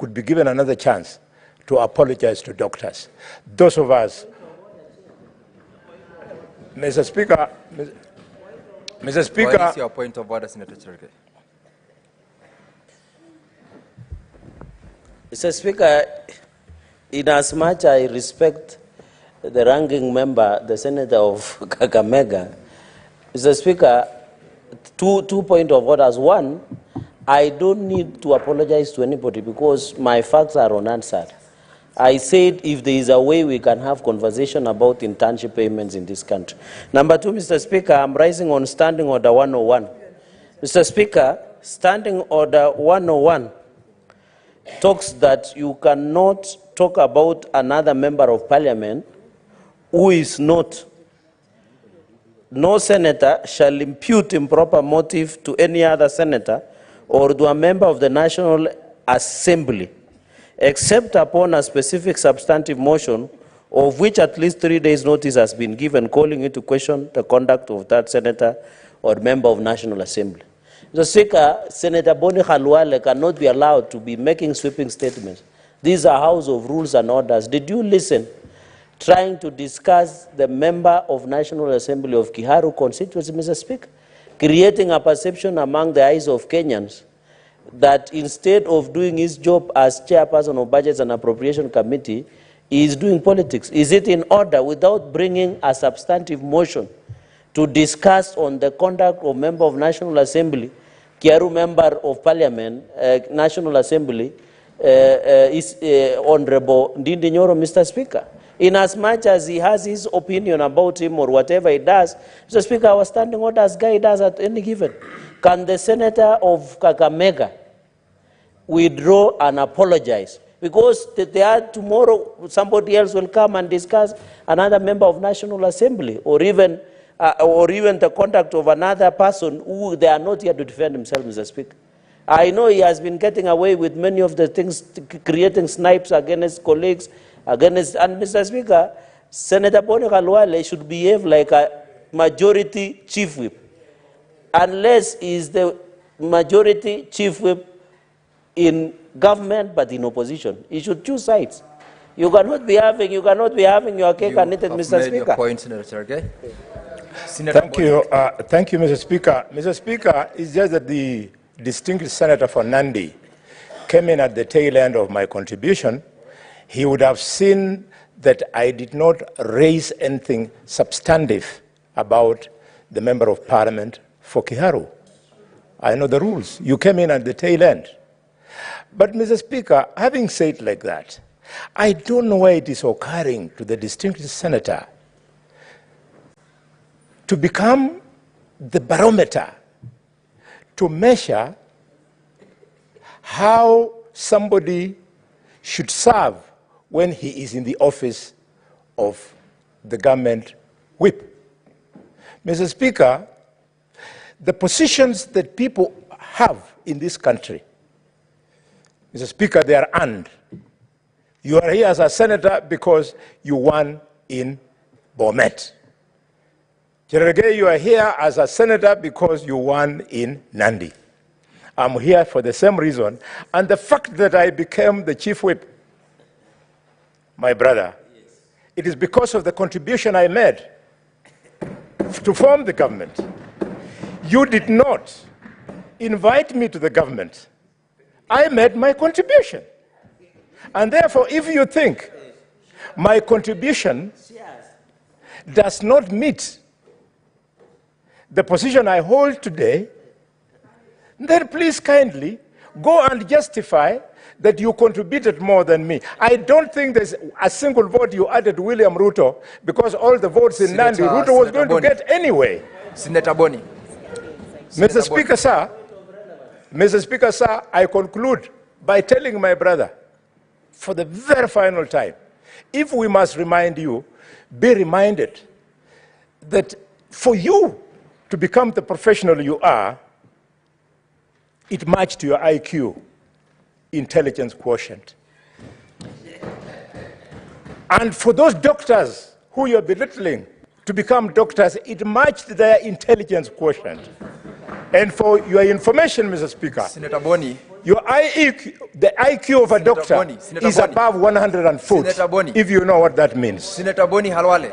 could be given another chance to apologize to doctors. Those of us, Mr. Speaker, what is your point of order, Senator Cherargei? Mr. Speaker, inasmuch I respect the ranking member, the Senator of Kakamega, Mr. Speaker, two points of orders. One, I don't need to apologize to anybody because my facts are unanswered. I said if there is a way we can have conversation about internship payments in this country. Number two, Mr. Speaker, I'm rising on Standing Order 101. Mr. Speaker, Standing Order 101 talks that you cannot talk about another member of parliament who is not. No senator shall impute improper motive to any other senator or to a member of the National Assembly, except upon a specific substantive motion of which at least 3 days' notice has been given, calling into question the conduct of that senator or member of National Assembly. Mr. Speaker, Senator Bony Khalwalwe cannot be allowed to be making sweeping statements. These are House of Rules and Orders. Did you listen? Trying to discuss the member of National Assembly of Kiharu constituency, Mr. Speaker, creating a perception among the eyes of Kenyans that instead of doing his job as chairperson of Budgets and Appropriation Committee, he is doing politics. Is it in order, without bringing a substantive motion to discuss on the conduct of member of National Assembly, Kiharu member of Parliament, National Assembly, is Honorable Ndindi Nyoro, Mr. Speaker? Inasmuch as he has his opinion about him or whatever he does, Mr. Speaker, our standing orders guide us at any given. Can the senator of Kakamega withdraw and apologize? Because tomorrow somebody else will come and discuss another member of National Assembly or even the conduct of another person who they are not here to defend themselves, Mr. Speaker. I know he has been getting away with many of the things, creating snipes against colleagues, and Mr. Speaker, Senator Bony Khalwalwe should behave like a majority chief whip. Unless he is the majority chief whip in government but in opposition, he should choose sides. You cannot be having your cake and eat it, Mr. Speaker. Your point, Senator Cherargei. Thank you, Mr. Speaker. Mr. Speaker, it's just that the distinguished senator for Nandi came in at the tail end of my contribution. He would have seen that I did not raise anything substantive about the member of parliament for Kiharu. I know the rules. You came in at the tail end. But, Mr. Speaker, having said like that, I don't know why it is occurring to the distinguished senator to become the barometer to measure how somebody should serve when he is in the office of the government whip. Mr. Speaker, the positions that people have in this country, Mr. Speaker, they are earned. You are here as a senator because you won in Bomet. Cherargei, you are here as a senator because you won in Nandi. I'm here for the same reason. And the fact that I became the chief whip, my brother, it is because of the contribution I made to form the government. You did not invite me to the government. I made my contribution. And therefore, if you think my contribution does not meet the position I hold today, then please kindly go and justify that you contributed more than me. I don't think there's a single vote you added to William Ruto because all the votes in Nandi, Ruto was going to get anyway. Senator Bony. Mr. Speaker, sir, I conclude by telling my brother, for the very final time, if we must remind you, be reminded that for you to become the professional you are, it matched your IQ, intelligence quotient. And for those doctors who you're belittling to become doctors, it matched their intelligence quotient. And for your information, Mr. Speaker, Senator Bony, your IEQ, the IQ of a doctor Bony, Senator is Bony. above 140, Senator Bony. if you know what that means. Senator Bony Khalwalwe.